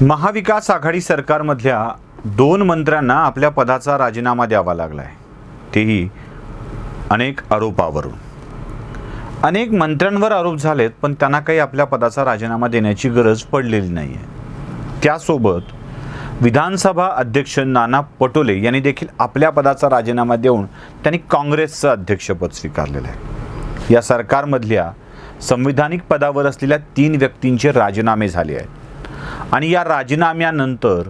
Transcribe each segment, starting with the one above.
महाविकास आघाडी सरकारमधल्या 2 मंत्र्यांना आपल्या पदाचा राजीनामा द्यावा लागला आहे, तेही अनेक आरोपावरून. अनेक मंत्र्यांवर आरोप झालेत, पण त्यांना काही आपल्या पदाचा राजीनामा देण्याची गरज पडलेली नाही आहे. त्यासोबत विधानसभा अध्यक्ष नाना पटोले यांनी देखील आपल्या पदाचा राजीनामा देऊन त्यांनी काँग्रेसचं अध्यक्षपद स्वीकारलेलं आहे. या सरकारमधल्या संविधानिक पदावर असलेल्या 3 व्यक्तींचे राजीनामे झाले आहेत आणि या राजीनाम्यानंतर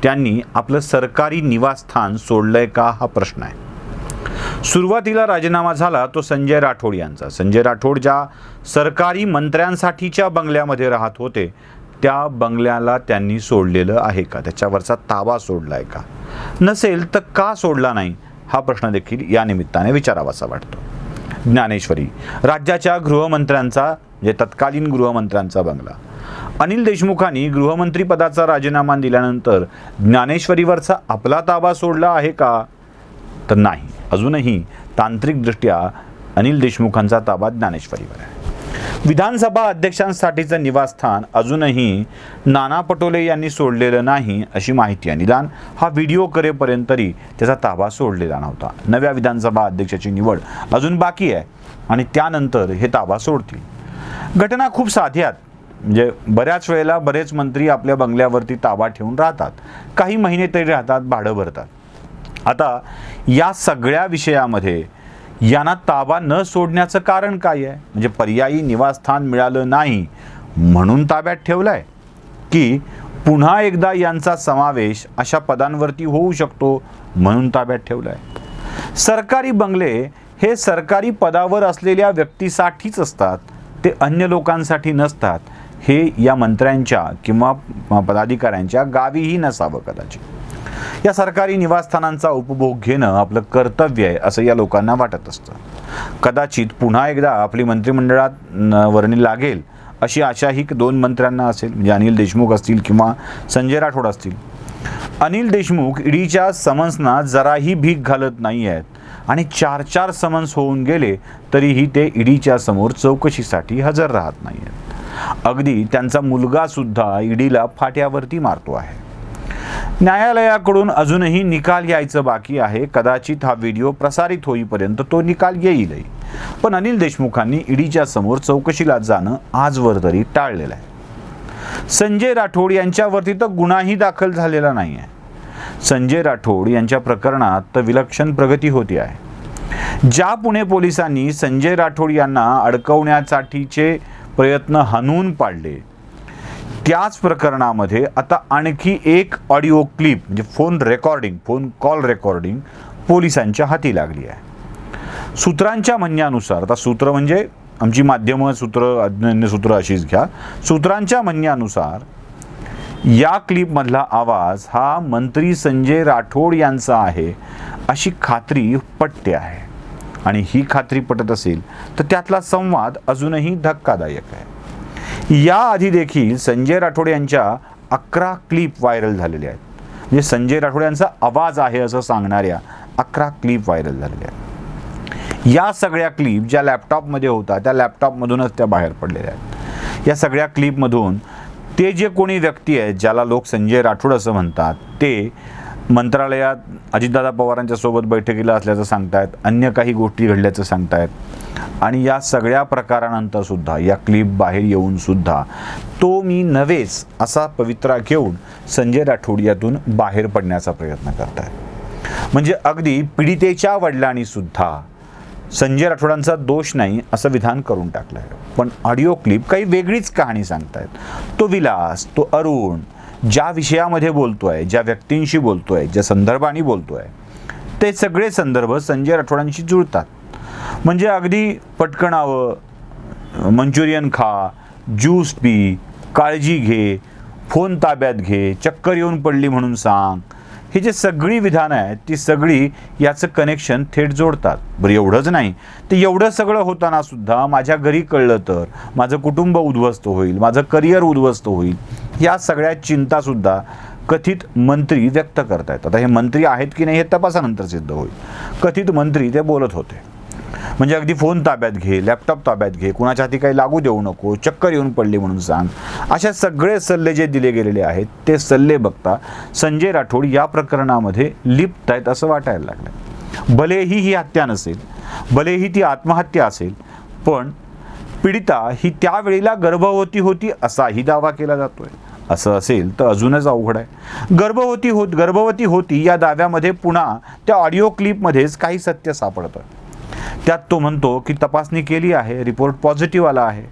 त्यांनी आपलं सरकारी निवासस्थान सोडलंय का हा प्रश्न आहे. सुरुवातीला राजीनामा झाला तो संजय राठोड यांचा. संजय राठोड ज्या सरकारी मंत्र्यांसाठीच्या बंगल्यामध्ये राहत होते त्या बंगल्याला त्यांनी सोडलेलं आहे का, त्याच्यावरचा ताबा सोडलाय का, नसेल तर का सोडला नाही हा प्रश्न देखील या निमित्ताने विचारावासा वाटतो. ज्ञानेश्वरी राज्याच्या गृहमंत्र्यांचा तत्कालीन गृहमंत्र्यांचा बंगला. अनिल देशमुखांनी गृहमंत्री पदाचा राजीनामा दिल्यानंतर ज्ञानेश्वरीवरचा आपला ताबा सोडला आहे का, तर नाही. अजूनही तांत्रिकदृष्ट्या अनिल देशमुखांचा ताबा ज्ञानेश्वरीवर आहे. विधानसभा अध्यक्षांसाठीचं निवासस्थान अजूनही नाना पटोले यांनी सोडलेलं नाही अशी माहिती आहे. निदान हा व्हिडिओ करेपर्यंत तरी त्याचा ताबा सोडलेला नव्हता. नव्या विधानसभा अध्यक्षाची निवड अजून बाकी आहे आणि त्यानंतर हे ताबा सोडतील. घटना खूप साधी आहेत. म्हणजे बऱ्याच वेळेला बरेच मंत्री आपल्या बंगल्यावरती ताबा ठेवून राहतात, काही महिने तरी राहतात, भाडं भरतात. आता या सगळ्या विषयामध्ये यांना ताबा न सोडण्याचं कारण काय आहे? म्हणजे पर्यायी निवासस्थान मिळालं नाही म्हणून ताब्यात ठेवलाय, की पुन्हा एकदा यांचा समावेश अशा पदांवरती होऊ शकतो म्हणून ताब्यात ठेवलाय? सरकारी बंगले हे सरकारी पदावर असलेल्या व्यक्तीसाठीच असतात, ते अन्य लोकांसाठी नसतात. हे या मंत्र्यांच्या किंवा पदाधिकाऱ्यांच्या गावीही नसावं कदाचित. या सरकारी निवासस्थानांचा उपभोग घेणं आपलं कर्तव्य आहे असं या लोकांना वाटत असतं. कदाचित पुन्हा एकदा आपली मंत्रिमंडळात वर्णी लागेल अशी आशाही 2 मंत्र्यांना असेल, म्हणजे अनिल देशमुख असतील किंवा संजय राठोड असतील. अनिल देशमुख ईडीच्या समन्सना जराही भीक घालत नाही आहेत आणि 4 समन्स होऊन गेले तरीही ते ईडीच्या समोर चौकशीसाठी हजर राहत नाही आहेत. अगदी त्यांचा मुलगा सुद्धा ईडीला फाट्यावरती मारतो आहे. न्यायालयाकडून अजूनही निकाल यायचं बाकी आहे. कदाचित हा व्हिडिओ प्रसारित होईपर्यंत तो निकाल येईलही, पण अनिल देशमुखांनी ईडीच्या समोर चौकशीला जाणं आजवर तरी टाळलेलं आहे. संजय राठोड यांच्यावरती तर गुन्हाही दाखल झालेला नाही आहे. संजय राठोड यांच्या प्रकरणात तर विलक्षण प्रगती होती आहे. ज्या पुणे पोलिसांनी संजय राठोड यांना अडकवण्यासाठीचे प्रयत्न हाणून पाडले, त्याच प्रकरणामध्ये आता आणखी एक ऑडिओ क्लिप म्हणजे फोन कॉल रेकॉर्डिंग पोलिसांच्या हाती लागली आहे. सूत्रांच्या म्हणण्यानुसार, आता सूत्र म्हणजे आमची माध्यमं सूत्र, अज्ञान्य सूत्र अशीच घ्या. सूत्रांच्या म्हणण्यानुसार या क्लिपमधला आवाज हा मंत्री संजय राठोड यांचा आहे अशी खात्री पटते आहे. आणि ही खात्री पटत असेल तर त्यातला संवाद अजूनही धक्कादायक आहे. याआधी देखील संजय राठोड यांच्या 11 क्लिप व्हायरल झालेल्या आहेत. म्हणजे संजय राठोड यांचा आवाज आहे असं सांगणाऱ्या 11 क्लिप व्हायरल झालेल्या आहेत. या सगळ्या क्लिप ज्या लॅपटॉपमध्ये होत्या त्या लॅपटॉपमधूनच त्या बाहेर पडलेल्या आहेत. या सगळ्या क्लिपमधून ते जे कोणी व्यक्ती आहेत ज्याला लोक संजय राठोड असं म्हणतात ते मंत्रालयात अजितदादा पवारांच्या सोबत बैठकीला असल्याचं सांगतायत, अन्य काही गोष्टी घडल्याचं सांगतायत. आणि या सगळ्या प्रकारानंतर सुद्धा या क्लिप बाहेर येऊन सुद्धा तो मी नव्हेच असा पवित्रा घेऊन संजय राठोड यातून बाहेर पडण्याचा प्रयत्न करतायत. म्हणजे अगदी पीडितेच्या वडिलांनी सुद्धा संजय राठोडांचा दोष नाही असं विधान करून टाकलं आहे. पण ऑडिओ क्लिप काही वेगळीच कहाणी सांगतायत. तो विलास, तो अरुण ज्या विषयामध्ये बोलतोय, ज्या व्यक्तींशी बोलतोय, ज्या संदर्भाने बोलतोय, ते सगळे संदर्भ संजय राठोडांशी जुळतात. म्हणजे अगदी पटकणावं, मंचुरियन खा, ज्यूस पी, काळजी घे, फोन ताब्यात घे, चक्कर येऊन पडली म्हणून सांग, ही जे सगळी विधानं आहेत ती सगळी याचं कनेक्शन थेट जोडतात. बरं एवढंच नाही, ते एवढं सगळं होताना सुद्धा माझ्या घरी कळलं तर माझं कुटुंब उद्ध्वस्त होईल, माझं करिअर उद्ध्वस्त होईल, या सगळ्या चिंतासुद्धा कथित मंत्री व्यक्त करतायत. आता हे मंत्री आहेत की नाही हे तपासानंतर सिद्ध होईल. कथित मंत्री ते बोलत होते. म्हणजे अगदी फोन ताब्यात घे, लॅपटॉप ताब्यात घे, कुणाच्या हाती काही लागू देऊ नको, चक्कर येऊन पडली म्हणून सांग, अशा सगळे सल्ले जे दिले गेलेले आहेत ते सल्ले बघता संजय राठोड या प्रकरणामध्ये लिप्त आहेत असं वाटायला लागलं. भलेही ही हत्या नसेल, भलेही ती आत्महत्या असेल, पण पीडिता ही त्यावेळेला गर्भवती होती असाही दावा केला जातोय. असं असेल तर अजूनच अवघड आहे. गर्भवती होती या दाव्यामध्ये पुन्हा त्या ऑडिओ क्लिपमध्येच काही सत्य सापडतं. त्यात तो म्हणतो की तपासणी केली आहे, रिपोर्ट पॉझिटिव्ह आला आहे.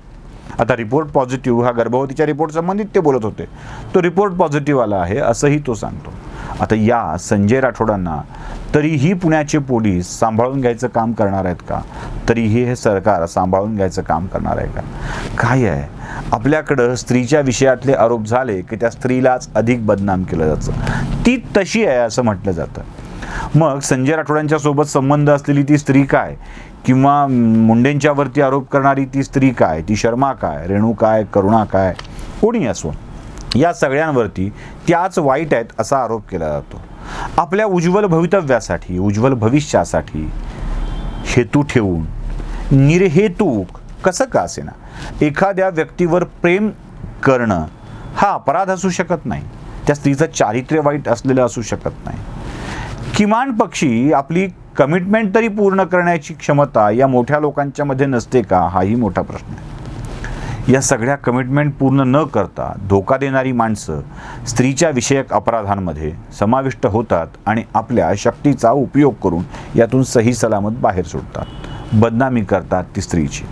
आता रिपोर्ट पॉझिटिव्ह हा गर्भवतीच्या रिपोर्ट संबंधित ते बोलत होते, तो रिपोर्ट पॉझिटिव्ह आला आहे असंही तो सांगतो. आता या संजय राठोडांना तरीही पुण्याचे पोलीस सांभाळून घ्यायचं काम करणार आहेत का? तरीही हे सरकार सांभाळून घ्यायचं काम करणार आहे का? काय आहे, आपल्याकडं स्त्रीच्या विषयातले आरोप झाले की त्या स्त्रीलाच अधिक बदनाम केलं जातं. ती तशी आहे असं म्हटलं जातं. मग संजय राठोडांच्या सोबत संबंध असलेली ती स्त्री काय, किंवा मुंडेंच्यावरती आरोप करणारी ती स्त्री काय, ती शर्मा काय, रेणू काय, करुणा काय, कोणी असो, या सगळ्यांवरती त्याच वाईट आहेत असा आरोप केला जातो. आपल्या उज्ज्वल भवितव्यासाठी, उज्ज्वल भविष्यासाठी हेतू ठेवून निर्हेतुक कसं का असेना एखाद्या व्यक्तीवर प्रेम करणं हा अपराध असू शकत नाही. त्या स्त्रीचं चारित्र्य वाईट असलेलं असू शकत नाही. किमान पक्षी आपली कमिटमेंट तरी पूर्ण करण्याची क्षमता या मोठ्या लोकांच्या मध्ये नसते का, हाही मोठा प्रश्न आहे. या सगळ्या कमिटमेंट पूर्ण न करता धोका देणारी माणसं स्त्रीच्या विषयक अपराधांमध्ये समाविष्ट होतात आणि आपल्या शक्तीचा उपयोग करून यातून सही सलामत बाहेर सुटतात. बदनामी करतात ती स्त्रीची.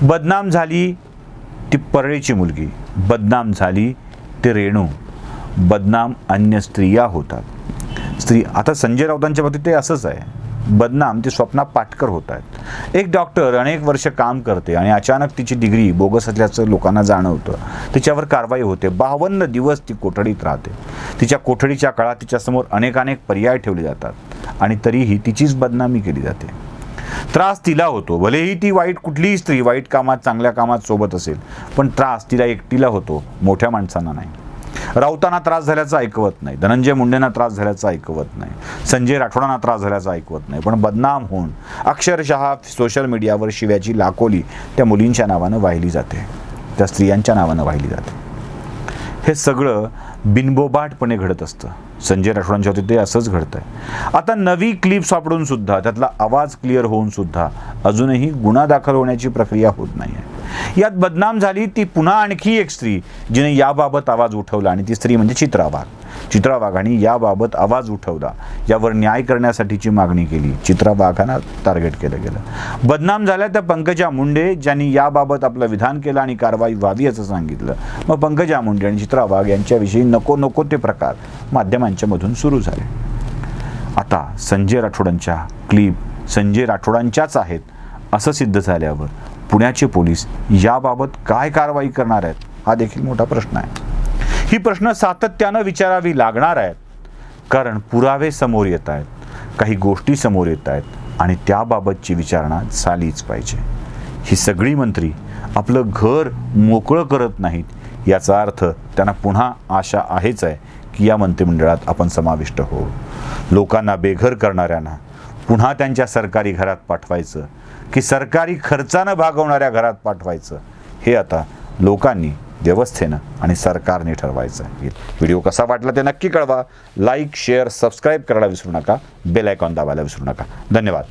बदनाम झाली ती परळीची मुलगी, बदनाम झाली ती रेणू, बदनाम अन्य स्त्रिया होतात. आता संजय राऊतांच्या बाबतीत ते असंच आहे. बदनाम ते स्वप्ना पाटकर होत आहेत. एक डॉक्टर अनेक वर्ष काम करते आणि अचानक तिची डिग्री बोगस असल्याचं लोकांना जाणवतं. तिच्यावर कारवाई होते. 52 दिवस ती कोठडीत राहते. तिच्या कोठडीच्या काळात तिच्यासमोर अनेक पर्याय ठेवले जातात आणि तरीही तिचीच बदनामी केली जाते. त्रास तिला होतो. भलेही ती कुठलीही स्त्री वाईट कामात चांगल्या कामात सोबत असेल, पण त्रास तिला एकटीला होतो, मोठ्या माणसांना नाही. राऊतांना त्रास झाल्याचं ऐकवत नाही, धनंजय मुंडेंना त्रास झाल्याचं ऐकवत नाही, संजय राठोडांना त्रास झाल्याचं ऐकवत नाही, पण बदनाम होऊन अक्षरशः सोशल मीडियावर शिव्याची लाखोली त्या मुलींच्या नावानं वाहिली जाते, त्या स्त्रियांच्या नावानं वाहिली जाते. हे सगळं बिनबोबाटपणे घडत असतं. संजय राठोडांच्या बाबतीत ते असंच घडतंय. आता नवी क्लिप सापडून सुद्धा, त्यातला आवाज क्लिअर होऊन सुद्धा अजूनही गुन्हा दाखल होण्याची प्रक्रिया होत नाही आहे. यात बदनाम झाली ती पुन्हा आणखी एक स्त्री जिने याबाबत आवाज उठवला, आणि ती स्त्री म्हणजे चित्रा वाघांनी याबाबत आवाज उठवला, यावर न्याय करण्यासाठीची मागणी केली. चित्रा वाघांना टार्गेट केलं गेलं. बदनाम झाल्या त्या पंकजा मुंडे, ज्यांनी याबाबत आपलं विधान केलं आणि कारवाई व्हावी असं सांगितलं. मग पंकजा मुंडे आणि चित्रा वाघ यांच्याविषयी नको ते प्रकार माध्यमांच्या मधून सुरू झाले. आता संजय राठोडांच्या क्लिप संजय राठोडांच्याच आहेत असं सिद्ध झाल्यावर पुण्याचे पोलीस याबाबत काय कारवाई करणार आहेत, हा देखील मोठा प्रश्न आहे. ही प्रश्न सातत्यानं विचारावी लागणार आहेत, कारण पुरावे समोर येत आहेत, काही गोष्टी समोर येत आहेत आणि त्याबाबतची विचारणा झालीच पाहिजे. ही सगळी मंत्री आपलं घर मोकळं करत नाहीत, याचा अर्थ त्यांना पुन्हा आशा आहेच आहे की या मंत्रिमंडळात आपण समाविष्ट हो. लोकांना बेघर करणाऱ्यांना पुन्हा त्यांच्या सरकारी घरात पाठवायचं की सरकारी खर्चानं भागवणाऱ्या घरात पाठवायचं, हे आता लोकांनी, व्यवस्थेनं आणि सरकारने ठरवायचं आहे. व्हिडिओ कसा वाटला ते नक्की कळवा. लाईक, शेअर, सबस्क्राईब करायला विसरू नका. बेल आयकॉन दाबायला विसरू नका. धन्यवाद.